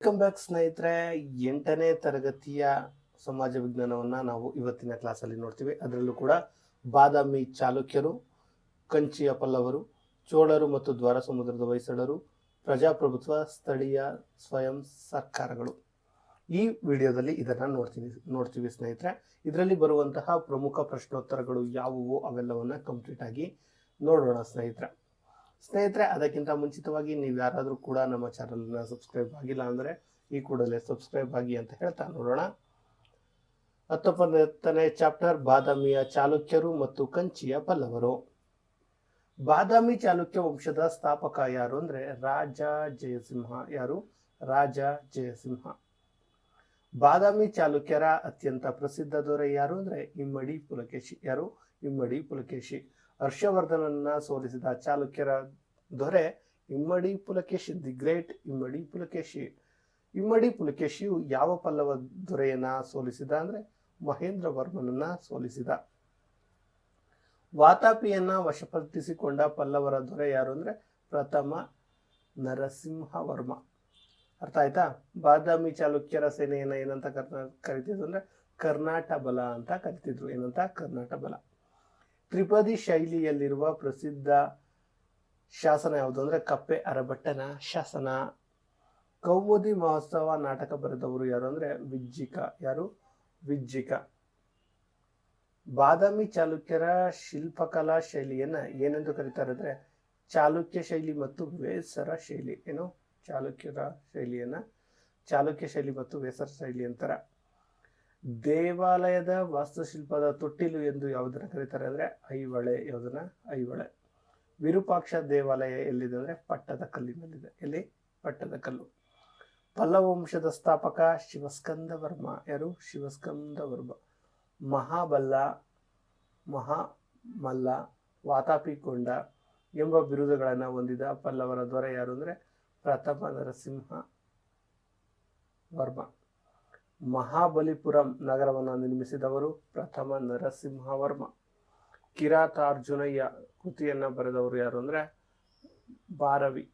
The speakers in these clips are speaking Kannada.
ವೆಲ್ಕಮ್ ಬ್ಯಾಕ್ ಸ್ನೇಹಿತರೆ. 8ನೇ ತರಗತಿಯ ಸಮಾಜ ವಿಜ್ಞಾನವನ್ನ ನಾವು ಇವತ್ತಿನ ಕ್ಲಾಸಲ್ಲಿ ನೋಡ್ತೀವಿ. ಅದರಲ್ಲೂ ಕೂಡ ಬಾದಾಮಿ ಚಾಲುಕ್ಯರು, ಕಂಚಿಯ ಪಲ್ಲವರು, ಚೋಳರು ಮತ್ತು ದ್ವಾರ ಸಮುದ್ರದ ಹೊಯ್ಸಳರು, ಪ್ರಜಾಪ್ರಭುತ್ವ, ಸ್ಥಳೀಯ ಸ್ವಯಂ ಸರ್ಕಾರಗಳು. ಈ ವಿಡಿಯೋದಲ್ಲಿ ಇದನ್ನ ನೋಡ್ತೀವಿ ಸ್ನೇಹಿತರೆ. ಇದರಲ್ಲಿ ಬರುವಂತಹ ಪ್ರಮುಖ ಪ್ರಶ್ನೋತ್ತರಗಳು ಯಾವುವು ಅವೆಲ್ಲವನ್ನ ಕಂಪ್ಲೀಟ್ ಆಗಿ ನೋಡೋಣ ಸ್ನೇಹಿತರೆ. ಅದಕ್ಕಿಂತ ಮುಂಚಿತವಾಗಿ ನೀವು ಯಾರಾದರೂ ಕೂಡ ನಮ್ಮ ಚಾನಲ್ನ ಸಬ್ಸ್ಕ್ರೈಬ್ ಆಗಿಲ್ಲ ಅಂದರೆ ಈ ಕೂಡಲೇ ಸಬ್ಸ್ಕ್ರೈಬ್ ಆಗಿ ಅಂತ ಹೇಳ್ತಾ ನೋಡೋಣ. 19ನೇ ಚಾಪ್ಟರ್, ಬಾದಾಮಿಯ ಚಾಲುಕ್ಯರು ಮತ್ತು ಕಂಚಿಯ ಪಲ್ಲವರು. ಬಾದಾಮಿ ಚಾಲುಕ್ಯ ವಂಶದ ಸ್ಥಾಪಕ ಯಾರು ಅಂದ್ರೆ ರಾಜ ಜಯಸಿಂಹ. ಯಾರು? ರಾಜ ಜಯಸಿಂಹ. ಬಾದಾಮಿ ಚಾಲುಕ್ಯರ ಅತ್ಯಂತ ಪ್ರಸಿದ್ಧ ದೊರೆ ಯಾರು ಅಂದ್ರೆ ಇಮ್ಮಡಿ ಪುಲಕೇಶಿ. ಯಾರು? ಇಮ್ಮಡಿ ಪುಲಕೇಶಿ. ಹರ್ಷವರ್ಧನನ್ನ ಸೋಲಿಸಿದ ಚಾಲುಕ್ಯರ ದೊರೆ ಇಮ್ಮಡಿ ಪುಲಕೇಶಿ, ದಿ ಗ್ರೇಟ್ ಇಮ್ಮಡಿ ಪುಲಕೇಶಿ. ಇಮ್ಮಡಿ ಪುಲಕೇಶಿಯು ಯಾವ ಪಲ್ಲವ ದೊರೆಯನ್ನ ಸೋಲಿಸಿದ ಅಂದ್ರೆ ಮಹೇಂದ್ರ ವರ್ಮನನ್ನ ಸೋಲಿಸಿದ. ವಾತಾಪಿಯನ್ನ ವಶಪಡಿಸಿಕೊಂಡ ಪಲ್ಲವರ ದೊರೆ ಯಾರು ಅಂದ್ರೆ ಪ್ರಥಮ ನರಸಿಂಹ ವರ್ಮ. ಅರ್ಥ ಆಯ್ತಾ? ಬಾದಾಮಿ ಚಾಲುಕ್ಯರ ಸೇನೆಯನ್ನ ಏನಂತ ಕರಿತಿದ್ರು ಅಂದ್ರೆ ಕರ್ನಾಟ ಬಲ ಅಂತ ಕರಿತಿದ್ರು. ಏನಂತ? ಕರ್ನಾಟ ಬಲ. ತ್ರಿಪದಿ ಶೈಲಿಯಲ್ಲಿರುವ ಪ್ರಸಿದ್ಧ ಶಾಸನ ಯಾವುದು ಅಂದ್ರೆ ಕಪ್ಪೆ ಅರಭಟ್ಟನ ಶಾಸನ. ಕೌಮುದಿ ಮಹೋತ್ಸವ ನಾಟಕ ಬರೆದವರು ಯಾರು ಅಂದ್ರೆ ವಿಜ್ಜಿಕ. ಯಾರು? ವಿಜ್ಜಿಕ. ಬಾದಾಮಿ ಚಾಲುಕ್ಯರ ಶಿಲ್ಪಕಲಾ ಶೈಲಿಯನ್ನ ಏನೆಂದು ಕರೀತಾರೆ ಅಂದ್ರೆ ಚಾಲುಕ್ಯ ಶೈಲಿ ಮತ್ತು ವೇಸರ ಶೈಲಿ. ಏನು? ಚಾಲುಕ್ಯರ ಶೈಲಿಯನ್ನ ಚಾಲುಕ್ಯ ಶೈಲಿ ಮತ್ತು ವೇಸರ ಶೈಲಿ ಅಂತಾರ. ದೇವಾಲಯದ ವಾಸ್ತುಶಿಲ್ಪದ ತೊಟ್ಟಿಲು ಎಂದು ಯಾವುದನ್ನ ಕರೀತಾರೆ ಅಂದ್ರೆ ಐಹೊಳೆ. ಯಾವುದನ್ನ? ಐಹೊಳೆ. ವಿರೂಪಾಕ್ಷ ದೇವಾಲಯ ಎಲ್ಲಿದೆ ಅಂದ್ರೆ ಪಟ್ಟದ ಕಲ್ಲಿನಲ್ಲಿದೆ. ಎಲ್ಲಿ? ಪಟ್ಟದ ಕಲ್ಲು. ಪಲ್ಲವ ವಂಶದ ಸ್ಥಾಪಕ ಶಿವಸ್ಕಂದ ವರ್ಮ. ಯಾರು? ಶಿವಸ್ಕಂದ ವರ್ಮ. ಮಹಾಬಲ್ಲ, ಮಹಾಮಲ್ಲ, ವಾತಾಪಿಕೊಂಡ ಎಂಬ ಬಿರುದುಗಳನ್ನು ಹೊಂದಿದ ಪಲ್ಲವರ ದೊರೆ ಯಾರು ಅಂದ್ರೆ ಪ್ರಥಮ ನರಸಿಂಹ ವರ್ಮ. ಮಹಾಬಲಿಪುರಂ ನಗರವನ್ನು ನಿರ್ಮಿಸಿದವರು ಪ್ರಥಮ ನರಸಿಂಹ ವರ್ಮ. ಕಿರಾತಾರ್ಜುನಯ್ಯ ಕೃತಿಯನ್ನ ಬರೆದವರು ಯಾರು ಅಂದ್ರೆ ಭಾರವಿ.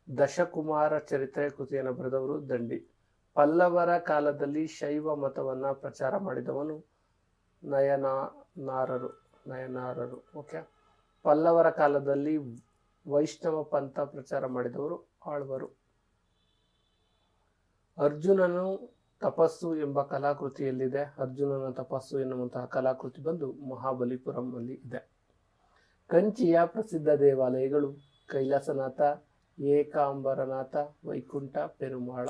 ದಶಕುಮಾರ ಚರಿತ್ರೆ ಕೃತಿಯನ್ನು ಬರೆದವರು ದಂಡಿ. ಪಲ್ಲವರ ಕಾಲದಲ್ಲಿ ಶೈವ ಮತವನ್ನ ಪ್ರಚಾರ ಮಾಡಿದವನು ನಯನಾರರು. ಓಕೆ. ಪಲ್ಲವರ ಕಾಲದಲ್ಲಿ ವೈಷ್ಣವ ಪಂಥ ಪ್ರಚಾರ ಮಾಡಿದವರು ಆಳ್ವರು. ಅರ್ಜುನನು ತಪಸ್ಸು ಎಂಬ ಕಲಾಕೃತಿಯಲ್ಲಿದೆ. ಅರ್ಜುನನ ತಪಸ್ಸು ಎನ್ನುವಂತಹ ಕಲಾಕೃತಿ ಬಂದು ಮಹಾಬಲಿಪುರಂ ಅಲ್ಲಿ ಇದೆ. ಕಂಚಿಯ ಪ್ರಸಿದ್ಧ ದೇವಾಲಯಗಳು ಕೈಲಾಸನಾಥ, ಏಕಾಂಬರನಾಥ, ವೈಕುಂಠ ಪೆರುಮಾಳ.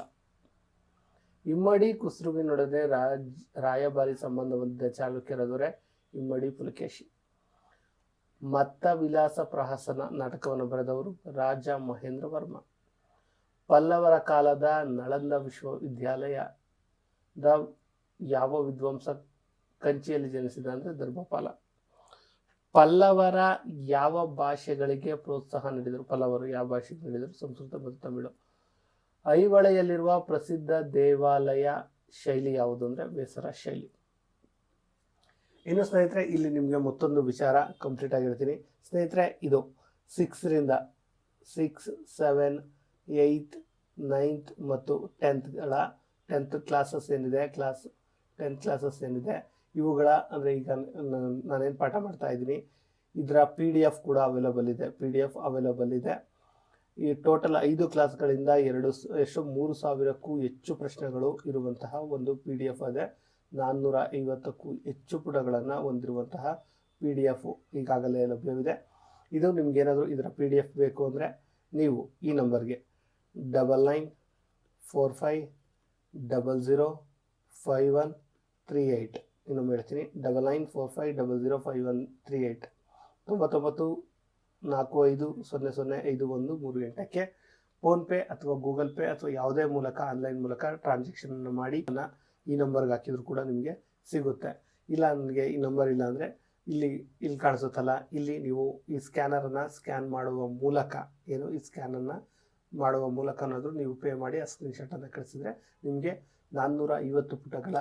ಇಮ್ಮಡಿ ಕುಸ್ರುವಿನೊಡನೆ ರಾಯಭಾರಿ ಸಂಬಂಧ ಹೊಂದಿದ ಚಾಲುಕ್ಯರ ದೊರೆ ಇಮ್ಮಡಿ ಪುಲಕೇಶಿ. ಮತ್ತ ವಿಲಾಸ ಪ್ರಹಸನ ನಾಟಕವನ್ನು ಬರೆದವರು ರಾಜ ಮಹೇಂದ್ರ ವರ್ಮ. ಪಲ್ಲವರ ಕಾಲದ ನಳಂದ ವಿಶ್ವವಿದ್ಯಾಲಯದ ಯಾವ ವಿದ್ವಾಂಸ ಕಂಚಿಯಲ್ಲಿ ಜನಿಸಿದ ಅಂದ್ರೆ ಧರ್ಮಪಾಲ. ಪಲ್ಲವರ ಯಾವ ಭಾಷೆಗಳಿಗೆ ಪ್ರೋತ್ಸಾಹ ನೀಡಿದರು? ಪಲ್ಲವರು ಯಾವ ಭಾಷೆಗೆ ನೀಡಿದರು? ಸಂಸ್ಕೃತ ಮತ್ತು ತಮಿಳು. ಐಹೊಳೆಯಲ್ಲಿರುವ ಪ್ರಸಿದ್ಧ ದೇವಾಲಯ ಶೈಲಿ ಯಾವುದು ಅಂದ್ರೆ ವೇಸರ ಶೈಲಿ. ಇನ್ನು ಸ್ನೇಹಿತರೆ, ಇಲ್ಲಿ ನಿಮಗೆ ಮತ್ತೊಂದು ವಿಚಾರ ಕಂಪ್ಲೀಟ್ ಆಗಿರ್ತೀನಿ ಸ್ನೇಹಿತರೆ. ಇದು 6ರಿಂದ 6, 7, 8, 9th ಮತ್ತು 10th ಕ್ಲಾಸಸ್ ಏನಿದೆ, 10th ಕ್ಲಾಸಸ್ ಏನಿದೆ ಇವುಗಳ ಅಂದರೆ ಈಗ ನಾನೇನು ಪಾಠ ಮಾಡ್ತಾ ಇದ್ದೀನಿ ಇದರ PDF ಕೂಡ ಅವೈಲಬಲ್ ಇದೆ. ಈ ಟೋಟಲ್ 5 ಕ್ಲಾಸ್ಗಳಿಂದ 3,000ಕ್ಕೂ ಹೆಚ್ಚು ಪ್ರಶ್ನೆಗಳು ಇರುವಂತಹ ಒಂದು PDF ಇದೆ. 450ಕ್ಕೂ ಹೆಚ್ಚು ಪುಟಗಳನ್ನು ಹೊಂದಿರುವಂತಹ PDF ಈಗಾಗಲೇ ಲಭ್ಯವಿದೆ. ಇದು ನಿಮ್ಗೇನಾದರೂ ಇದರ PDF ಬೇಕು ಅಂದರೆ ನೀವು ಈ ನಂಬರ್ಗೆ 9945005138 ಇನ್ನೊಮ್ಮೆ ಹೇಳ್ತೀನಿ, 9945005138 9945005138ಕ್ಕೆ ಫೋನ್ಪೇ ಅಥವಾ ಗೂಗಲ್ ಪೇ ಅಥವಾ ಯಾವುದೇ ಮೂಲಕ ಆನ್ಲೈನ್ ಮೂಲಕ ಟ್ರಾನ್ಸಾಕ್ಷನ್ ಮಾಡಿ ಈ ನಂಬರ್ಗೆ ಹಾಕಿದ್ರು ಕೂಡ ನಿಮಗೆ ಸಿಗುತ್ತೆ. ಇಲ್ಲ ನನಗೆ ಈ ನಂಬರ್ ಇಲ್ಲ ಅಂದರೆ ಇಲ್ಲಿ ಕಾಣಿಸುತ್ತಲ್ಲ, ಇಲ್ಲಿ ನೀವು ಈ ಸ್ಕ್ಯಾನರನ್ನು ಸ್ಕ್ಯಾನ್ ಮಾಡುವ ಮೂಲಕ ಅನ್ನೋದು ನೀವು ಪೇ ಮಾಡಿ ಆ ಸ್ಕ್ರೀನ್ಶಾಟನ್ನು ಕಳಿಸಿದ್ರೆ ನಿಮಗೆ 450 ಪುಟಗಳ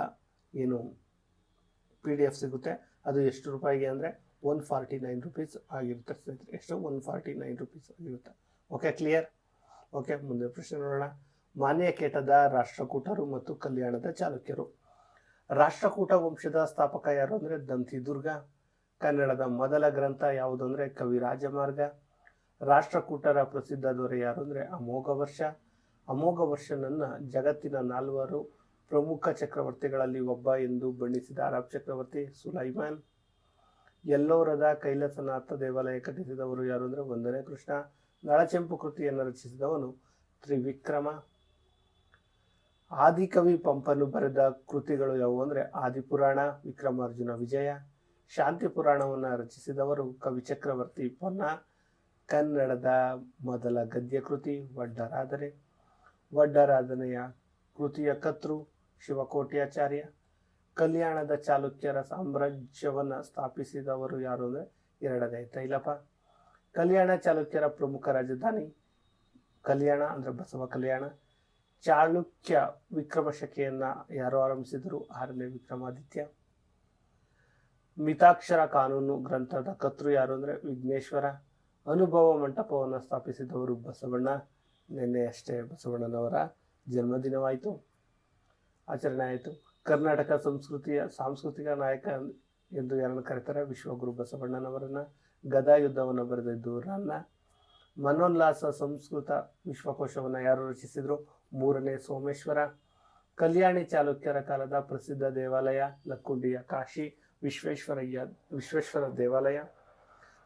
PDF ಸಿಗುತ್ತೆ. ಅದು ಎಷ್ಟು ರೂಪಾಯಿಗೆ ಅಂದರೆ 149 ರೂಪೀಸ್ ಆಗಿರುತ್ತೆ ಸ್ನೇಹಿತರೆ. ಎಷ್ಟು? 149 ರೂಪೀಸ್ ಆಗಿರುತ್ತೆ. Okay, clear? ಓಕೆ, ಮುಂದೆ ಪ್ರಶ್ನೆ ನೋಡೋಣ. ಮಾನ್ಯಕೇಟದ ರಾಷ್ಟ್ರಕೂಟರು ಮತ್ತು ಕಲ್ಯಾಣದ ಚಾಲುಕ್ಯರು. ರಾಷ್ಟ್ರಕೂಟ ವಂಶದ ಸ್ಥಾಪಕ ಯಾರು ಅಂದ್ರೆ ದಂತಿದುರ್ಗ. ಕನ್ನಡದ ಮೊದಲ ಗ್ರಂಥ ಯಾವುದು ಅಂದ್ರೆ ಕವಿರಾಜಮಾರ್ಗ. ರಾಷ್ಟ್ರಕೂಟರ ಪ್ರಸಿದ್ಧ ದೊರೆ ಯಾರು ಅಂದ್ರೆ ಅಮೋಘವರ್ಷ. ಅಮೋಘವರ್ಷನನ್ನ ಜಗತ್ತಿನ 4 ಪ್ರಮುಖ ಚಕ್ರವರ್ತಿಗಳಲ್ಲಿ ಒಬ್ಬ ಎಂದು ಬಣ್ಣಿಸಿದ ಅರಬ್ ಚಕ್ರವರ್ತಿ ಸುಲೈಮಾನ್. ಎಲ್ಲೋರದ ಕೈಲಾಸನಾಥ ದೇವಾಲಯ ಕಟ್ಟಿಸಿದವರು ಯಾರು ಅಂದ್ರೆ 1ನೇ ಕೃಷ್ಣ. ನಳಚೆಂಪು ಕೃತಿಯನ್ನು ರಚಿಸಿದವನು ತ್ರಿವಿಕ್ರಮ. ಆದಿಕವಿ ಪಂಪನು ಬರೆದ ಕೃತಿಗಳು ಯಾವುವು ಅಂದ್ರೆ ಆದಿಪುರಾಣ, ವಿಕ್ರಮಾರ್ಜುನ ವಿಜಯ. ಶಾಂತಿ ಪುರಾಣವನ್ನು ರಚಿಸಿದವರು ಕವಿ ಚಕ್ರವರ್ತಿ ಪೊನ್ನ. ಕನ್ನಡದ ಮೊದಲ ಗದ್ಯ ಕೃತಿ ವಡ್ಡರಾಧನೆ. ವಡ್ಡರಾಧನೆಯ ಕೃತಿಯ ಕರ್ತೃ ಶಿವಕೋಟ್ಯಾಚಾರ್ಯ. ಕಲ್ಯಾಣದ ಚಾಲುಕ್ಯರ ಸಾಮ್ರಾಜ್ಯವನ್ನ ಸ್ಥಾಪಿಸಿದವರು ಯಾರು ಅಂದ್ರೆ 2ನೇ ತೈಲಪ. ಕಲ್ಯಾಣ ಚಾಲುಕ್ಯರ ಪ್ರಮುಖ ರಾಜಧಾನಿ ಕಲ್ಯಾಣ ಅಂದ್ರೆ ಬಸವ ಕಲ್ಯಾಣ. ಚಾಲುಕ್ಯ ವಿಕ್ರಮಶಕೆಯನ್ನ ಯಾರು ಆರಂಭಿಸಿದರು? 6ನೇ ವಿಕ್ರಮಾದಿತ್ಯ. ಮಿತಾಕ್ಷರ ಕಾನೂನು ಗ್ರಂಥದ ಕರ್ತೃ ಯಾರು ಅಂದ್ರೆ ವಿಘ್ನೇಶ್ವರ. ಅನುಭವ ಮಂಟಪವನ್ನು ಸ್ಥಾಪಿಸಿದವರು ಬಸವಣ್ಣ. ನಿನ್ನೆ ಅಷ್ಟೇ ಬಸವಣ್ಣನವರ ಜನ್ಮದಿನವಾಯಿತು, ಆಚರಣೆ ಆಯಿತು. ಕರ್ನಾಟಕ ಸಾಂಸ್ಕೃತಿಕ ನಾಯಕ ಎಂದು ಯಾರನ್ನು ಕರೀತಾರೆ? ವಿಶ್ವಗುರು ಬಸವಣ್ಣನವರನ್ನ. ಗದಾ ಯುದ್ಧವನ್ನು ಬರೆದಿದ್ದು ರನ್ನ. ಮನೋಲ್ಲಾಸ ಸಂಸ್ಕೃತ ವಿಶ್ವಕೋಶವನ್ನು ಯಾರು ರಚಿಸಿದ್ರು? 3ನೇ ಸೋಮೇಶ್ವರ. ಕಲ್ಯಾಣಿ ಚಾಲುಕ್ಯರ ಕಾಲದ ಪ್ರಸಿದ್ಧ ದೇವಾಲಯ ಲಕ್ಕುಂಡಿಯ ಕಾಶಿ ವಿಶ್ವೇಶ್ವರ ದೇವಾಲಯ.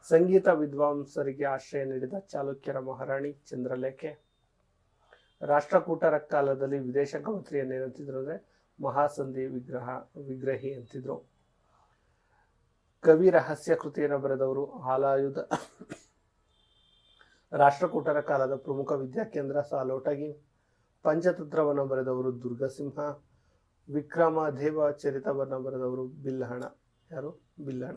ಸಂಗೀತ ವಿದ್ವಾಂಸರಿಗೆ ಆಶ್ರಯ ನೀಡಿದ ಚಾಲುಕ್ಯರ ಮಹಾರಾಣಿ ಚಂದ್ರಲೇಖೆ. ರಾಷ್ಟ್ರಕೂಟರ ಕಾಲದಲ್ಲಿ ವಿದೇಶ ಗಮತ್ರಿಯನ್ನು ಏನಂತಿದ್ರು ಅಂದ್ರೆ ಮಹಾಸಂಧಿ ವಿಗ್ರಹಿ ಅಂತಿದ್ರು. ಕವಿ ರಹಸ್ಯ ಕೃತಿಯನ್ನು ಬರೆದವರು ಹಾಲಾಯುಧ. ರಾಷ್ಟ್ರಕೂಟರ ಕಾಲದ ಪ್ರಮುಖ ವಿದ್ಯಾಕೇಂದ್ರ ಸಾಲೋಟಗಿ. ಪಂಚತಂತ್ರವನ್ನು ಬರೆದವರು ದುರ್ಗಸಿಂಹ. ವಿಕ್ರಮದೇವ ಚರಿತವನ್ನು ಬರೆದವರು ಬಿಲ್ಹಣ. ಯಾರು? ಬಿಲ್ಹಣ.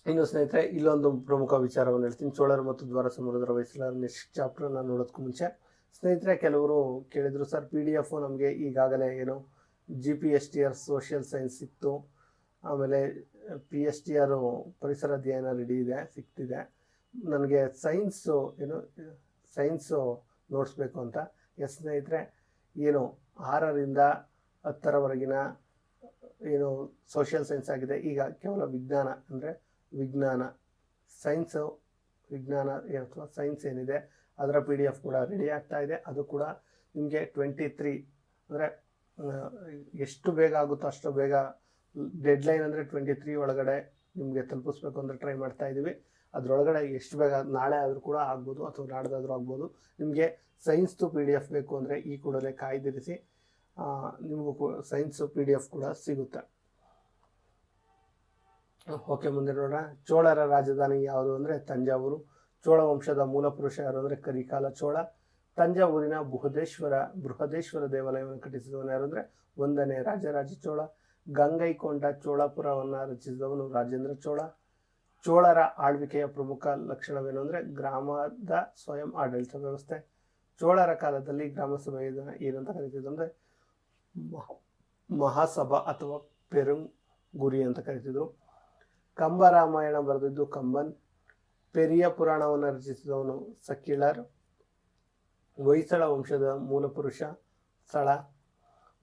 ಇನ್ನು ಸ್ನೇಹಿತರೆ, ಇಲ್ಲೊಂದು ಪ್ರಮುಖ ವಿಚಾರವನ್ನು ಹೇಳ್ತೀನಿ. ಚೋಳರು ಮತ್ತು ದ್ವಾರ ಸಮುದ್ರದ ಹೊಯ್ಸಳರ ನೆಕ್ಸ್ಟ್ ಚಾಪ್ಟರ್ ನಾನು ನೋಡೋದಕ್ಕೂ ಮುಂಚೆ ಸ್ನೇಹಿತರೆ, ಕೆಲವರು ಕೇಳಿದ್ರು, ಸರ್ PDF ನಮಗೆ ಈಗಾಗಲೇ ಏನು GPSTR ಸೋಷಿಯಲ್ ಸೈನ್ಸ್ ಸಿಕ್ತು, ಆಮೇಲೆ PSTR ಪರಿಸರ ಅಧ್ಯಯನ ರೆಡಿ ಇದೆ, ಸಿಕ್ತಿದೆ, ನನಗೆ ಸೈನ್ಸು ನೋಡಿಸ್ಬೇಕು ಅಂತ. ಎಸ್ ಸ್ನೇಹಿತರೆ, ಏನು 6ರಿಂದ 10ರವರೆಗಿನ ಏನು ಸೋಷಿಯಲ್ ಸೈನ್ಸ್ ಆಗಿದೆ. ಈಗ ಕೇವಲ ವಿಜ್ಞಾನ ಸೈನ್ಸ್ ಏನಿದೆ ಅದರ PDF ಕೂಡ ರೆಡಿ ಆಗ್ತಾ ಇದೆ. ಅದು ಕೂಡ ನಿಮಗೆ 23 ಅಂದರೆ ಎಷ್ಟು ಬೇಗ ಆಗುತ್ತೋ ಅಷ್ಟು ಬೇಗ, ಡೆಡ್ಲೈನ್ ಅಂದರೆ 23 ಒಳಗಡೆ ನಿಮಗೆ ತಲುಪಿಸ್ಬೇಕು ಅಂದರೆ ಟ್ರೈ ಮಾಡ್ತಾ ಇದ್ದೀವಿ. ಅದರೊಳಗಡೆ ಎಷ್ಟು ಬೇಗ, ನಾಳೆ ಆದರೂ ಕೂಡ ಆಗ್ಬೋದು ಅಥವಾ ನಾಡ್ದಾದರೂ ಆಗ್ಬೋದು. ನಿಮಗೆ ಸೈನ್ಸ್ದು PDF ಬೇಕು ಅಂದರೆ ಈ ಕೂಡಲೇ ಕಾಯ್ದಿರಿಸಿ, ನಿಮಗೂ ಸೈನ್ಸು PDF ಕೂಡ ಸಿಗುತ್ತೆ. ಓಕೆ, ಮುಂದೆ ನೋಡೋಣ. ಚೋಳರ ರಾಜಧಾನಿ ಯಾವುದು ಅಂದರೆ ತಂಜಾವೂರು. ಚೋಳ ವಂಶದ ಮೂಲ ಪುರುಷ ಯಾರು ಅಂದರೆ ಕರಿಕಾಲ ಚೋಳ. ತಂಜಾವೂರಿನ ಬೃಹದೇಶ್ವರ ದೇವಾಲಯವನ್ನು ಕಟ್ಟಿಸಿದವನು ಯಾರು ಅಂದರೆ 1ನೇ ರಾಜರಾಜ ಚೋಳ. ಗಂಗೈಕೊಂಡ ಚೋಳಪುರವನ್ನು ರಚಿಸಿದವನು ರಾಜೇಂದ್ರ ಚೋಳ. ಚೋಳರ ಆಳ್ವಿಕೆಯ ಪ್ರಮುಖ ಲಕ್ಷಣವೇನು ಅಂದರೆ ಗ್ರಾಮದ ಸ್ವಯಂ ಆಡಳಿತ ವ್ಯವಸ್ಥೆ. ಚೋಳರ ಕಾಲದಲ್ಲಿ ಗ್ರಾಮ ಸಭೆಯನ್ನು ಏನಂತ ಕರಿತಿದ್ರು ಅಂದರೆ ಮಹಾಸಭಾ ಅಥವಾ ಪೆರುಂಗುರಿ ಅಂತ ಕರಿತಿದ್ರು. ಕಂಬರಾಮಾಯಣ ಬರೆದಿದ್ದು ಕಂಬನ್. ಪೆರಿಯ ಪುರಾಣವನ್ನು ರಚಿಸಿದವನು ಸಕ್ಕಿಳರ್. ಹೊಯ್ಸಳ ವಂಶದ ಮೂಲಪುರುಷ ಸಳ.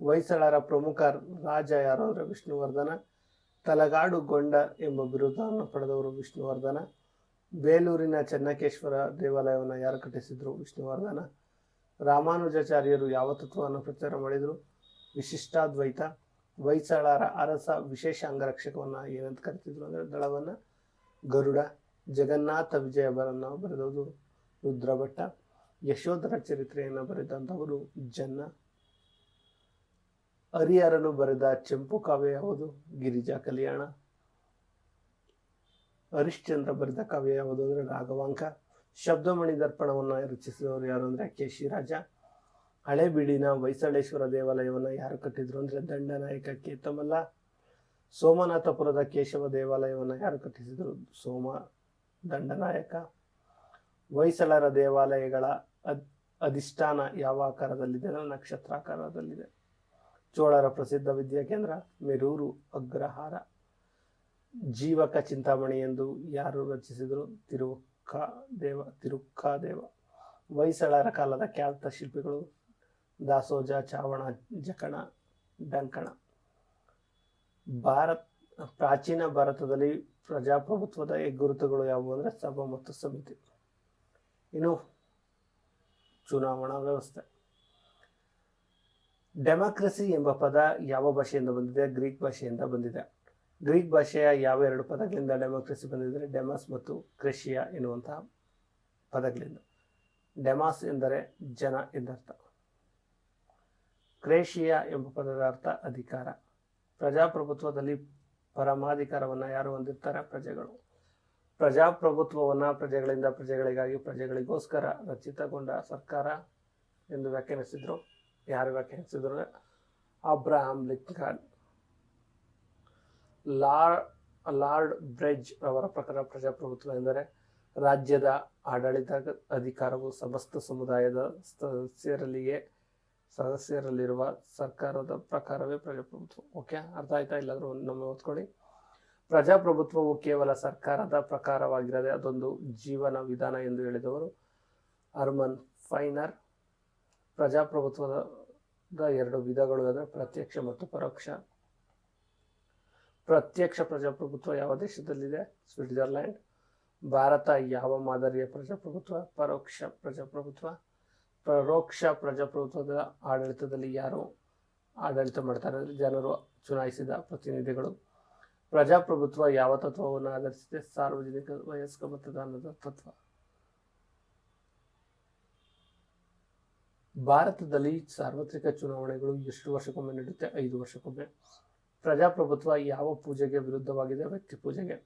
ಹೊಯ್ಸಳರ ಪ್ರಮುಖ ರಾಜ ಯಾರು ಅಂದರೆ ವಿಷ್ಣುವರ್ಧನ. ತಲಗಾಡು ಗೊಂಡ ಎಂಬ ಬಿರುದವನ್ನು ಪಡೆದವರು ವಿಷ್ಣುವರ್ಧನ. ಬೇಲೂರಿನ ಚೆನ್ನಕೇಶ್ವರ ದೇವಾಲಯವನ್ನು ಯಾರು ಕಟ್ಟಿಸಿದ್ರು? ವಿಷ್ಣುವರ್ಧನ. ರಾಮಾನುಜಾಚಾರ್ಯರು ಯಾವ ತತ್ವವನ್ನು ಪ್ರಚಾರ ಮಾಡಿದರು? ವಿಶಿಷ್ಟಾದ್ವೈತ. ಹೊಯ್ಸಳರ ಅರಸ ವಿಶೇಷ ಅಂಗರಕ್ಷಕವನ್ನು ಏನಂತ ಕರಿತಿದ್ರು ಅಂದರೆ ದಳವನ್ನು ಗರುಡ. ಜಗನ್ನಾಥ ವಿಜಯವನ್ನು ಬರೆದವರು ರುದ್ರಭಟ್ಟ. ಯಶೋಧರ ಚರಿತ್ರೆಯನ್ನು ಬರೆದಂಥವರು ಜನ್ನ. ಹರಿಹರನು ಬರೆದ ಚೆಂಪು ಕಾವ್ಯ ಯಾವುದು? ಗಿರಿಜಾ ಕಲ್ಯಾಣ. ಹರಿಶ್ಚಂದ್ರ ಬರೆದ ಕಾವ್ಯ ಯಾವುದು ಅಂದರೆ ರಾಘವಾಂಕ. ಶಬ್ದಮಣಿ ದರ್ಪಣವನ್ನು ರಚಿಸಿದವರು ಯಾರು ಅಂದರೆ ಕೇಶಿರಾಜ. ಹಳೆಬೀಡಿನ ಹೊಯ್ಸಳೇಶ್ವರ ದೇವಾಲಯವನ್ನು ಯಾರು ಕಟ್ಟಿದ್ರು ಅಂದರೆ ದಂಡನಾಯಕ ಕೇತಮಲ್ಲ. ಸೋಮನಾಥಪುರದ ಕೇಶವ ದೇವಾಲಯವನ್ನು ಯಾರು ಕಟ್ಟಿಸಿದರು? ಸೋಮ ದಂಡನಾಯಕ. ಹೊಯ್ಸಳರ ದೇವಾಲಯಗಳ ಅಧಿಷ್ಠಾನ ಯಾವ ಆಕಾರದಲ್ಲಿದೆ ಅಂದರೆ ನಕ್ಷತ್ರಾಕಾರದಲ್ಲಿದೆ. ಚೋಳರ ಪ್ರಸಿದ್ಧ ವಿದ್ಯಾಕೇಂದ್ರ ಮೆರೂರು ಅಗ್ರಹಾರ. ಜೀವಕ ಚಿಂತಾಮಣಿ ಎಂದು ಯಾರು ರಚಿಸಿದರು? ತಿರುಕ್ಕಾದೇವ. ಹೊಯ್ಸಳರ ಕಾಲದ ಖ್ಯಾತ ಶಿಲ್ಪಿಗಳು ದಾಸೋಜ, ಚಾವಣ, ಜಕಣ, ಡಂಕಣ. ಪ್ರಾಚೀನ ಭಾರತದಲ್ಲಿ ಪ್ರಜಾಪ್ರಭುತ್ವದ ಹೆಗ್ಗುರುತುಗಳು ಯಾವುವು ಅಂದರೆ ಸಭಾ ಮತ್ತು ಸಮಿತಿ. ಇನ್ನು ಚುನಾವಣಾ ವ್ಯವಸ್ಥೆ. ಡೆಮಾಕ್ರಸಿ ಎಂಬ ಪದ ಯಾವ ಭಾಷೆಯಿಂದ ಬಂದಿದೆ? ಗ್ರೀಕ್ ಭಾಷೆಯಿಂದ ಬಂದಿದೆ. ಗ್ರೀಕ್ ಭಾಷೆಯ ಯಾವ ಎರಡು ಪದಗಳಿಂದ ಡೆಮಾಕ್ರಸಿ ಬಂದಿದೆ? ಡೆಮಾಸ್ ಮತ್ತು ಕ್ರೆಷಿಯಾ ಎನ್ನುವಂತಹ ಪದಗಳಿಂದ. ಡೆಮಾಸ್ ಎಂದರೆ ಜನ ಎಂದರ್ಥ. ಕ್ರೇಷಿಯಾ ಎಂಬ ಪದದ ಅರ್ಥ ಅಧಿಕಾರ. ಪ್ರಜಾಪ್ರಭುತ್ವದಲ್ಲಿ ಪರಮಾಧಿಕಾರವನ್ನು ಯಾರು ಹೊಂದಿರ್ತಾರೆ? ಪ್ರಜೆಗಳು. ಪ್ರಜಾಪ್ರಭುತ್ವವನ್ನು ಪ್ರಜೆಗಳಿಂದ ಪ್ರಜೆಗಳಿಗಾಗಿ ಪ್ರಜೆಗಳಿಗೋಸ್ಕರ ರಚಿತಗೊಂಡ ಸರ್ಕಾರ ಎಂದು ವ್ಯಾಖ್ಯಾನಿಸಿದ್ರು. ಯಾರು ವ್ಯಾಖ್ಯಾನಿಸಿದ್ರು? Abraham Lincoln. ಲಾರ್ಡ್ ಬ್ರಿಡ್ಜ್ ಅವರ ಪ್ರಕಾರ ಪ್ರಜಾಪ್ರಭುತ್ವ ಎಂದರೆ ರಾಜ್ಯದ ಆಡಳಿತ ಅಧಿಕಾರವು ಸಮಸ್ತ ಸಮುದಾಯದ ಸದಸ್ಯರಲ್ಲಿರುವ ಸರ್ಕಾರದ ಪ್ರಕಾರವೇ ಪ್ರಜಾಪ್ರಭುತ್ವ. ಓಕೆ, ಅರ್ಥ ಆಯ್ತಾ? ಇಲ್ಲಾದ್ರೂ ನಮ್ಮ ಓದ್ಕೊಳ್ಳಿ. ಪ್ರಜಾಪ್ರಭುತ್ವವು ಕೇವಲ ಸರ್ಕಾರದ ಪ್ರಕಾರವಾಗಿರದೆ ಅದೊಂದು ಜೀವನ ವಿಧಾನ ಎಂದು ಹೇಳಿದವರು ಹರ್ಮನ್ ಫೈನರ್. ಪ್ರಜಾಪ್ರಭುತ್ವದ ಎರಡು ವಿಧಗಳು ಅಂದರೆ ಪ್ರತ್ಯಕ್ಷ ಮತ್ತು ಪರೋಕ್ಷ. ಪ್ರತ್ಯಕ್ಷ ಪ್ರಜಾಪ್ರಭುತ್ವ ಯಾವ ದೇಶದಲ್ಲಿದೆ? ಸ್ವಿಟ್ಜರ್ಲ್ಯಾಂಡ್. ಭಾರತ ಯಾವ ಮಾದರಿಯ ಪ್ರಜಾಪ್ರಭುತ್ವ? ಪರೋಕ್ಷ ಪ್ರಜಾಪ್ರಭುತ್ವ. ಪರೋಕ್ಷ ಪ್ರಜಾಪ್ರಭುತ್ವದ ಆಡಳಿತದಲ್ಲಿ ಯಾರು ಆಡಳಿತ ಮಾಡ್ತಾರೆ? ಜನರು ಚುನಾಯಿಸಿದ ಪ್ರತಿನಿಧಿಗಳು. ಪ್ರಜಾಪ್ರಭುತ್ವ ಯಾವ ತತ್ವವನ್ನು ಆಧರಿಸಿದೆ? ಸಾರ್ವಜನಿಕ ವಯಸ್ಕ ಮತದಾನದ ತತ್ವ. ಭಾರತದಲ್ಲಿ ಸಾರ್ವತ್ರಿಕ ಚುನಾವಣೆಗಳು ಎಷ್ಟು ವರ್ಷಕ್ಕೊಮ್ಮೆ ನಡೆಯುತ್ತೆ? 5 ವರ್ಷಕ್ಕೊಮ್ಮೆ. ಪ್ರಜಾಪ್ರಭುತ್ವ ಯಾವ ಪೂಜೆಗೆ ವಿರುದ್ಧವಾಗಿದೆ? ವ್ಯಕ್ತಿ ಪೂಜೆಗೆ.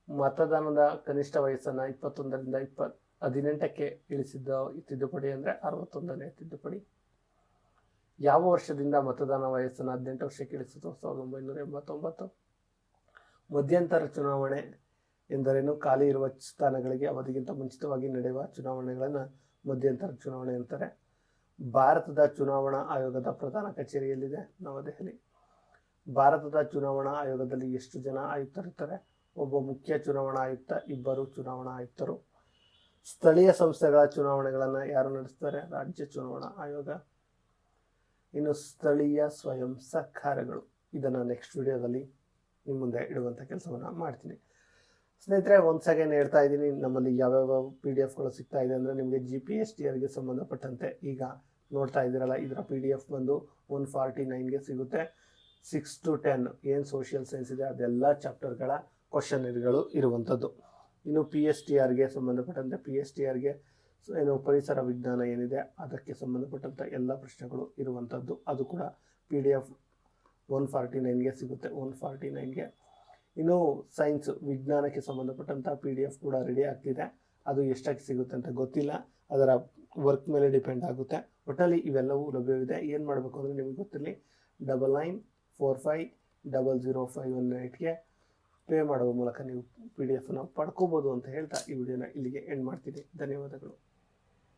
ಮತದಾನದ ಕನಿಷ್ಠ ವಯಸ್ಸನ್ನು 21ರಿಂದ 18ಕ್ಕೆ ಇಳಿಸಿದ್ದ ತಿದ್ದುಪಡಿ ಅಂದರೆ 61ನೇ ತಿದ್ದುಪಡಿ. ಯಾವ ವರ್ಷದಿಂದ ಮತದಾನ ವಯಸ್ಸನ್ನು 18 ವರ್ಷಕ್ಕೆ ಇಳಿಸಿತು? 1989. ಮಧ್ಯಂತರ ಚುನಾವಣೆ ಎಂದರೇನು? ಖಾಲಿ ಇರುವ ಸ್ಥಾನಗಳಿಗೆ ಅವಧಿಗಿಂತ ಮುಂಚಿತವಾಗಿ ನಡೆಯುವ ಚುನಾವಣೆಗಳನ್ನು ಮಧ್ಯಂತರ ಚುನಾವಣೆ ಅಂತಾರೆ. ಭಾರತದ ಚುನಾವಣಾ ಆಯೋಗದ ಪ್ರಧಾನ ಕಚೇರಿಯಲ್ಲಿದೆ? ನವದೆಹಲಿ. ಭಾರತದ ಚುನಾವಣಾ ಆಯೋಗದಲ್ಲಿ ಎಷ್ಟು ಜನ ಆಯುಕ್ತರಿರ್ತಾರೆ? ಒಬ್ಬ ಮುಖ್ಯ ಚುನಾವಣಾ ಆಯುಕ್ತ, 2 ಚುನಾವಣಾ ಆಯುಕ್ತರು. ಸ್ಥಳೀಯ ಸಂಸ್ಥೆಗಳ ಚುನಾವಣೆಗಳನ್ನು ಯಾರು ನಡೆಸ್ತಾರೆ? ರಾಜ್ಯ ಚುನಾವಣಾ ಆಯೋಗ. ಇನ್ನು ಸ್ಥಳೀಯ ಸ್ವಯಂ ಸರ್ಕಾರಗಳು, ಇದನ್ನು ನೆಕ್ಸ್ಟ್ ವಿಡಿಯೋದಲ್ಲಿ ನಿಮ್ಮ ಮುಂದೆ ಇಡುವಂಥ ಕೆಲಸವನ್ನು ಮಾಡ್ತೀನಿ. ಸ್ನೇಹಿತರೆ, ಒನ್ಸ್ ಅಗೇನ್ ಹೇಳ್ತಾ ಇದ್ದೀನಿ, ನಮ್ಮಲ್ಲಿ ಯಾವ್ಯಾವ PDF-ಗಳು ಸಿಗ್ತಾ ಇದೆ ಅಂದರೆ ನಿಮಗೆ GPSTRಗೆ ಸಂಬಂಧಪಟ್ಟಂತೆ ಈಗ ನೋಡ್ತಾ ಇದ್ದೀರಲ್ಲ, ಇದರ PDF ಬಂದು 149ಗೆ ಸಿಗುತ್ತೆ. 6 to 10 ಏನು ಸೋಷಿಯಲ್ ಸೈನ್ಸ್ ಇದೆ ಅದೆಲ್ಲ ಚಾಪ್ಟರ್ಗಳ ಕ್ವಶನರಿಗಳು ಇರುವಂಥದ್ದು. ಇನ್ನು PSTRಗೆ ಸಂಬಂಧಪಟ್ಟಂತೆ PSTRಗೆ ಏನು ಪರಿಸರ ವಿಜ್ಞಾನ ಏನಿದೆ ಅದಕ್ಕೆ ಸಂಬಂಧಪಟ್ಟಂಥ ಎಲ್ಲ ಪ್ರಶ್ನೆಗಳು ಇರುವಂಥದ್ದು. ಅದು ಕೂಡ PDF 149ಗೆ ಸಿಗುತ್ತೆ. 149ಗೆ. ಇನ್ನು ಸೈನ್ಸ್ ವಿಜ್ಞಾನಕ್ಕೆ ಸಂಬಂಧಪಟ್ಟಂಥ PDF ಕೂಡ ರೆಡಿ ಆಗ್ತಿದೆ. ಅದು ಎಷ್ಟಕ್ಕೆ ಸಿಗುತ್ತೆ ಅಂತ ಗೊತ್ತಿಲ್ಲ, ಅದರ ವರ್ಕ್ ಮೇಲೆ ಡಿಪೆಂಡ್ ಆಗುತ್ತೆ. ಒಟ್ಟಲ್ಲಿ ಇವೆಲ್ಲವೂ ಲಭ್ಯವಿದೆ. ಏನು ಮಾಡಬೇಕು ಅಂದರೆ ನಿಮಗೆ ಗೊತ್ತಿರಲಿ, 9945005118ಗೆ ಪೇ ಮಾಡುವ ಮೂಲಕ ನೀವು PDF ಪಡ್ಕೋಬೋದು ಅಂತ ಹೇಳ್ತಾ ಈ ವಿಡಿಯೋನ ಇಲ್ಲಿಗೆ ಎಂಡ್ ಮಾಡ್ತೀನಿ. ಧನ್ಯವಾದಗಳು.